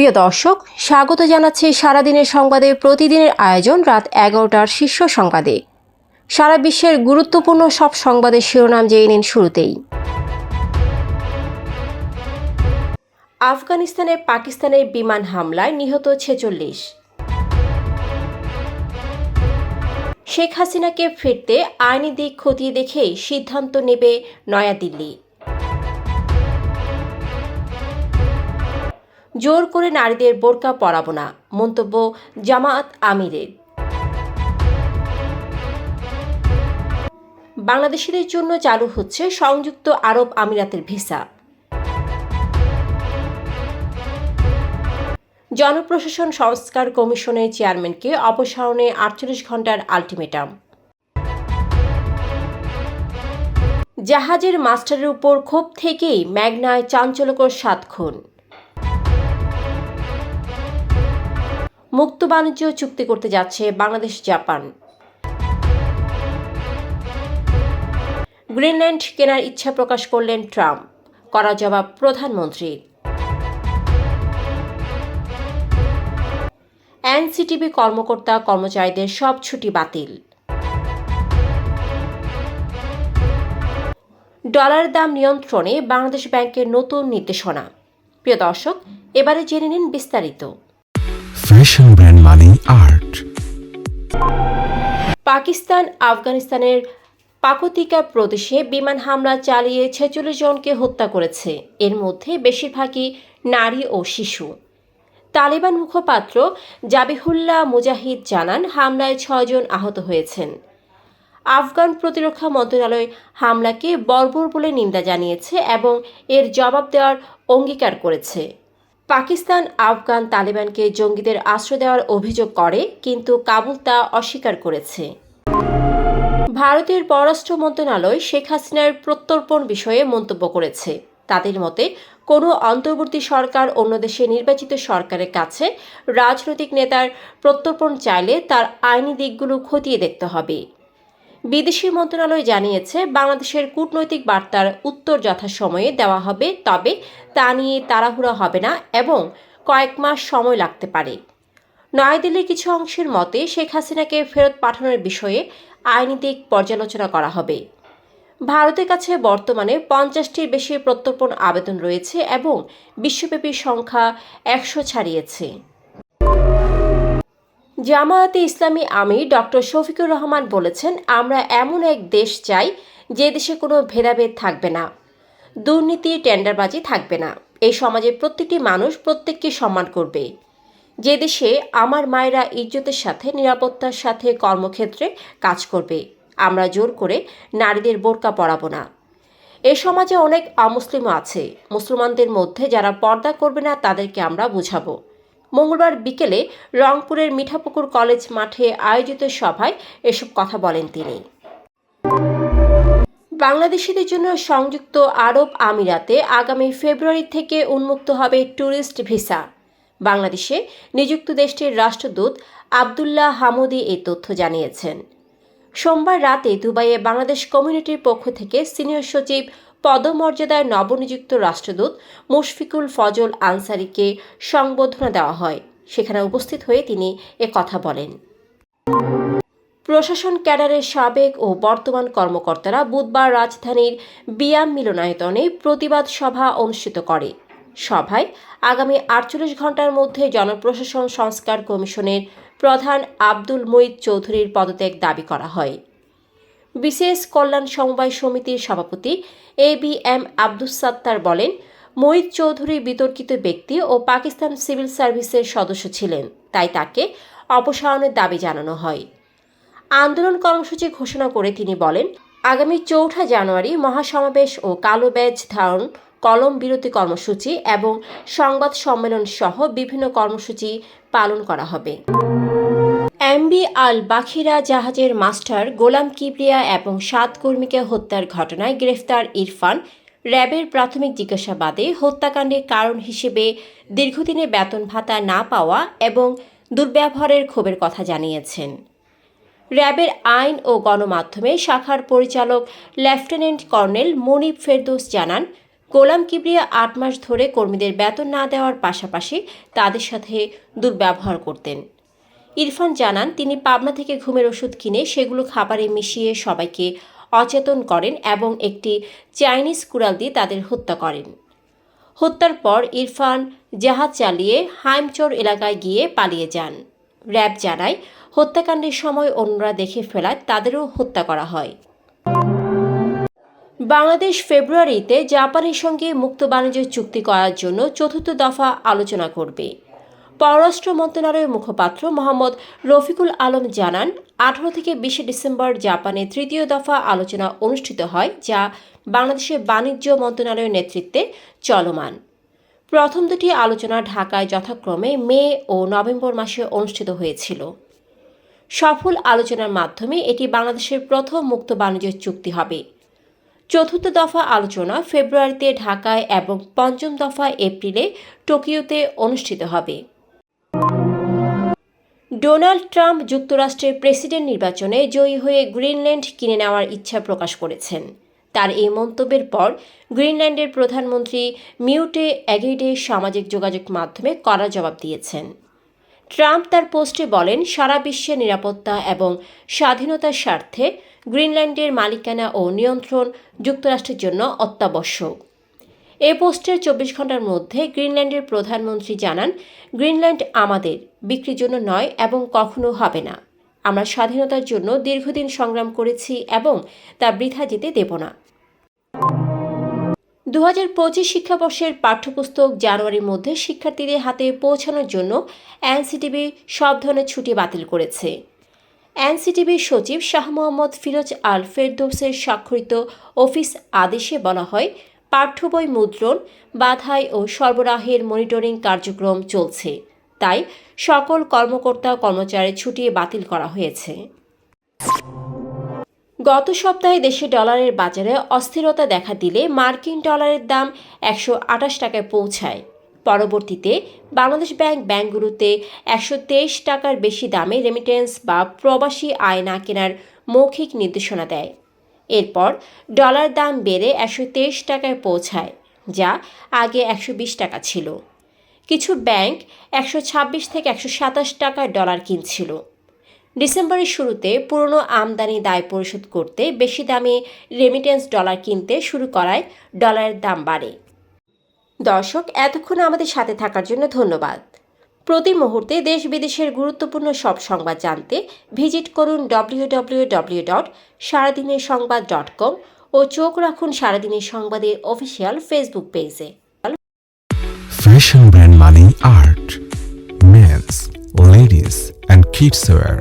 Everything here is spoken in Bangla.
প্রিয় দর্শক, স্বাগত জানাচ্ছি সারাদিনের সংবাদে প্রতিদিনের আয়োজন রাত 11টার শীর্ষ সংবাদে। সারা বিশ্বের গুরুত্বপূর্ণ সব সংবাদের শিরোনাম জেনে নিন শুরুতেই। আফগানিস্তানে পাকিস্তানের বিমান হামলায় নিহত 46। শেখ হাসিনাকে ফিরতে আইনি দিক খতিয়ে দেখেই সিদ্ধান্ত নেবে নয়াদিল্লি। জোর করে নারীদের বোরকা পরাবো না, মন্তব্য জামায়াত আমিরের। বাংলাদেশিদের জন্য চালু হচ্ছে সংযুক্ত আরব আমিরাতের ভিসা। জনপ্রশাসন সংস্কার কমিশনের চেয়ারম্যানকে অপসারণে 48 ঘণ্টার আলটিমেটাম। জাহাজের মাস্টারের উপর ক্ষোভ থেকেই মেঘনায় চাঞ্চল্যকর 7 খুন। মুক্ত বাণিজ্য চুক্তি করতে যাচ্ছে বাংলাদেশ জাপান। গ্রিনল্যান্ড কেনার ইচ্ছা প্রকাশ করলেন ট্রাম্প, কড়া জবাব প্রধানমন্ত্রীর। এনসিটিবি কর্মকর্তা কর্মচারীদের সব ছুটি বাতিল। ডলারের দাম নিয়ন্ত্রণে বাংলাদেশ ব্যাংকের নতুন নির্দেশনা। প্রিয় দর্শক, এবারে জেনে নিন বিস্তারিত। ফ্যাশন ব্র্যান্ড মানে আর্ট। পাকিস্তান আফগানিস্তানের পাকতিকা প্রদেশে বিমান হামলা চালিয়ে 46 জনকে হত্যা করেছে। এর মধ্যে বেশিরভাগই নারী ও শিশু। তালিবান মুখপাত্র জাবিহুল্লাহ মুজাহিদ জানান, হামলায় 6 জন আহত হয়েছেন। আফগান প্রতিরক্ষা মন্ত্রণালয় হামলাকে বর্বর বলে নিন্দা জানিয়েছে এবং এর জবাব দেওয়ার অঙ্গীকার করেছে। পাকিস্তান আফগান তালিবানকে জঙ্গিদের আশ্রয় দেওয়ার অভিযোগ করে, কিন্তু কাবুল তা অস্বীকার করেছে। ভারতের পররাষ্ট্র মন্ত্রণালয় শেখ হাসিনার প্রত্যর্পণ বিষয়ে মন্তব্য করেছে। তাদের মতে, কোনো অন্তর্বর্তী সরকার অন্য দেশে নির্বাচিত সরকারের কাছে রাজনৈতিক নেতার প্রত্যর্পণ চাইলে তার আইনি দিকগুলো খতিয়ে দেখতে হবে। বিদেশি মন্ত্রণালয় জানিয়েছে, বাংলাদেশের কূটনৈতিক বার্তার উত্তর যথাসময়ে দেওয়া হবে, তবে তা নিয়ে তাড়াহুড়া হবে না এবং কয়েক মাস সময় লাগতে পারে। নয়াদিল্লির কিছু অংশের মতে, শেখ হাসিনাকে ফেরত পাঠানোর বিষয়ে আইনি দিক পর্যালোচনা করা হবে। ভারতের কাছে বর্তমানে 50টির বেশি প্রত্যর্পণ আবেদন রয়েছে এবং বিশ্বব্যাপী সংখ্যা 100 ছাড়িয়েছে। জামায়াতে ইসলামী আমির ডক্টর শফিকুর রহমান বলেছেন, আমরা এমন এক দেশ চাই যে দেশে কোনো ভেদাভেদ থাকবে না, দুর্নীতি টেন্ডারবাজি থাকবে না। এই সমাজে প্রত্যেকটি মানুষ প্রত্যেককে সম্মান করবে। যে দেশে আমার মায়েরা ইজ্জতের সাথে নিরাপত্তার সাথে কর্মক্ষেত্রে কাজ করবে। আমরা জোর করে নারীদের বোরকা পরাবো না। এই সমাজে অনেক অমুসলিমও আছে। মুসলমানদের মধ্যে যারা পর্দা করবে না তাদেরকে আমরা বুঝাবো। মঙ্গলবার বিকেলে রংপুরের মিঠাপুকুর কলেজ মাঠে আয়োজিত সভায় এসব কথা বলেন তিনি। বাংলাদেশিদের জন্য সংযুক্ত আরব আমিরাতে আগামী ফেব্রুয়ারি থেকে উন্মুক্ত হবে ট্যুরিস্ট ভিসা। বাংলাদেশে নিযুক্ত দেশটির রাষ্ট্রদূত আবদুল্লাহ হামুদি এই তথ্য জানিয়েছেন। সোমবার রাতে দুবাইয়ে বাংলাদেশ কমিউনিটির পক্ষ থেকে সিনিয়র সচিব পদমর্যাদায় নবনিযুক্ত রাষ্ট্রদূত মুশফিকুল ফজল আনসারিকে সংবর্ধনা দেওয়া হয়। সেখানে উপস্থিত হয়ে তিনি কথা বলেন। প্রশাসন ক্যাডারের সাবেক ও বর্তমান কর্মকর্তারা বুধবার রাজধানীর বিয়াম মিলনায়তনে প্রতিবাদ সভা অনুষ্ঠিত করে। সভায় আগামী 48 ঘণ্টার মধ্যে জনপ্রশাসন সংস্কার কমিশনের প্রধান আব্দুল মুঈদ চৌধুরীর পদত্যাগ দাবি করা হয়। বিশেষ কল্যাণ সমবায় সমিতির সভাপতি ABM আব্দুস সাত্তার বলেন, মুঈদ চৌধুরী বিতর্কিত ব্যক্তি ও পাকিস্তান সিভিল সার্ভিসের সদস্য ছিলেন, তাই তাকে অপসারণের দাবি জানানো হয়। আন্দোলন কর্মসূচি ঘোষণা করে তিনি বলেন, আগামী 4 জানুয়ারি মহাসমাবেশ ও কালো ব্যাজ ধারণ, কলম বিরতি কর্মসূচি এবং সংবাদ সম্মেলন সহ বিভিন্ন কর্মসূচি পালন করা হবে। MV আল বাখিরা জাহাজের মাস্টার গোলাম কিবরিয়া এবং 7 কর্মীকে হত্যার ঘটনায় গ্রেফতার ইরফান র্যাবের প্রাথমিক জিজ্ঞাসাবাদে হত্যাকাণ্ডের কারণ হিসেবে দীর্ঘদিনের বেতন ভাতা না পাওয়া এবং দুর্ব্যবহারের ক্ষোভের কথা জানিয়েছেন। র্যাবের আইন ও গণমাধ্যমে শাখার পরিচালক লেফটেন্যান্ট কর্নেল মনিব ফেরদৌস জানান, গোলাম কিবরিয়া ৮ মাস ধরে কর্মীদের বেতন না দেওয়ার পাশাপাশি তাদের সাথে দুর্ব্যবহার করতেন। ইরফান জানান, তিনি পাবনা থেকে ঘুমের ওষুধ কিনে সেগুলো খাবারে মিশিয়ে সবাইকে অচেতন করেন এবং একটি চাইনিজ কুড়াল দিয়ে তাদের হত্যা করেন। হত্যার পর ইরফান জাহাজ চালিয়ে হাইমচর এলাকায় গিয়ে পালিয়ে যান। র্যাব জানায়, হত্যাকাণ্ডের সময় অন্যরা দেখে ফেলায় তাদেরও হত্যা করা হয়। বাংলাদেশ ফেব্রুয়ারিতে জাপানের সঙ্গে মুক্ত বাণিজ্য চুক্তি করার জন্য চতুর্থ দফা আলোচনা করবে। পররাষ্ট্র মন্ত্রণালয়ের মুখপাত্র মোহাম্মদ রফিকুল আলম জানান, 18 থেকে 20 ডিসেম্বর জাপানে তৃতীয় দফা আলোচনা অনুষ্ঠিত হয়, যা বাংলাদেশের বাণিজ্য মন্ত্রণালয়ের নেতৃত্বে চলমান। প্রথম দুটি আলোচনা ঢাকায় যথাক্রমে মে ও নভেম্বর মাসে অনুষ্ঠিত হয়েছিল। সফল আলোচনার মাধ্যমে এটি বাংলাদেশের প্রথম মুক্ত বাণিজ্য চুক্তি হবে। চতুর্থ দফা আলোচনা ফেব্রুয়ারিতে ঢাকায় এবং পঞ্চম দফা এপ্রিলে টোকিওতে অনুষ্ঠিত হবে। ডোনাল্ড ট্রাম্প যুক্তরাষ্ট্রের প্রেসিডেন্ট নির্বাচনে জয়ী হয়ে গ্রিনল্যান্ড কিনে নেওয়ার ইচ্ছা প্রকাশ করেছেন। তার এই মন্তব্যের পর গ্রিনল্যান্ডের প্রধানমন্ত্রী মিউটে অ্যাগেইডে সামাজিক যোগাযোগ মাধ্যমে কড়া জবাব দিয়েছেন। ট্রাম্প তার পোস্টে বলেন, সারা বিশ্বের নিরাপত্তা এবং স্বাধীনতার স্বার্থে গ্রিনল্যান্ডের মালিকানা ও নিয়ন্ত্রণ যুক্তরাষ্ট্রের জন্য অত্যাবশ্যক। এই পোস্টের 24 ঘন্টার মধ্যে গ্রিনল্যান্ডের প্রধানমন্ত্রী জানান, গ্রিনল্যান্ড আমাদের, বিক্রির জন্য নয় এবং কখনো হবে না। আমরা স্বাধীনতার জন্য দীর্ঘদিন সংগ্রাম করেছি এবং তা বৃথা যেতে দেব না। 2025 শিক্ষাবর্ষের পাঠ্যপুস্তক জানুয়ারির মধ্যে শিক্ষার্থীদের হাতে পৌঁছানোর জন্য এনসিটিবি সব ধরনের ছুটি বাতিল করেছে। এনসিটিবির সচিব শাহ মোহাম্মদ ফিরোজ আল ফেরদৌসের স্বাক্ষরিত অফিস আদেশে বলা হয়, পাঠ্য বই মুদ্রণ, বাধাই ও সরবরাহের মনিটরিং কার্যক্রম চলছে, তাই সকল কর্মকর্তা কর্মচারীর ছুটি বাতিল করা হয়েছে। গত সপ্তাহে দেশে ডলারের বাজারে অস্থিরতা দেখা দিলে মার্কিন ডলারের দাম 128 টাকায় পৌঁছায়। পরবর্তীতে বাংলাদেশ ব্যাংকগুলোতে 123 টাকার বেশি দামে রেমিটেন্স বা প্রবাসী আয় না কেনার মৌখিক নির্দেশনা দেয়। এরপর ডলার দাম বেড়ে 123 টাকায় পৌঁছায়, যা আগে 120 টাকা ছিল। কিছু ব্যাংক 126 থেকে 127 টাকায় ডলার কিনছিল। ডিসেম্বরের শুরুতে পুরনো আমদানি দায় পরিশোধ করতে বেশি দামে রেমিটেন্স ডলার কিনতে শুরু করায় ডলারের দাম বাড়ে। দর্শক, এতক্ষণ আমাদের সাথে থাকার জন্য ধন্যবাদ। প্রতি মুহূর্তে দেশ বিদেশের গুরুত্বপূর্ণ সব সংবাদ জানতে ভিজিট করুন www.সারাদিনেরসংবাদ.com ও চোখ রাখুন সারাদিনের সংবাদের অফিসিয়াল ফেসবুক পেজে। Fashion brand Mani Art. Men's, ladies and kids wear.